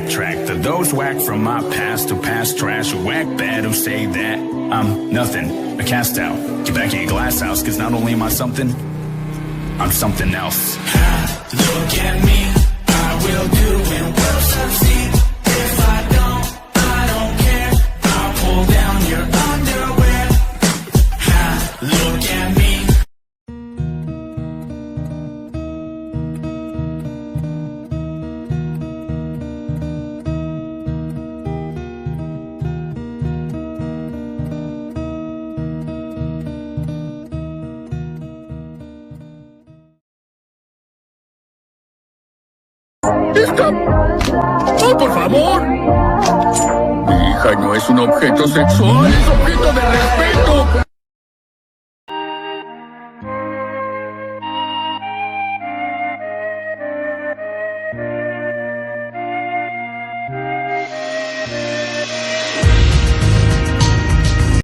backtrack to those whack from my past who pass trash, who whack bad, who say that I'm nothing, a cast out. Get back in your glass house, cause not only am I something, I'm something else. Look at me, I will do and will succeed. If I don't care, I'll pull down your underwear. Look at me. ¡Oh, por favor! Mi hija no es un objeto sexual, es objeto de respeto.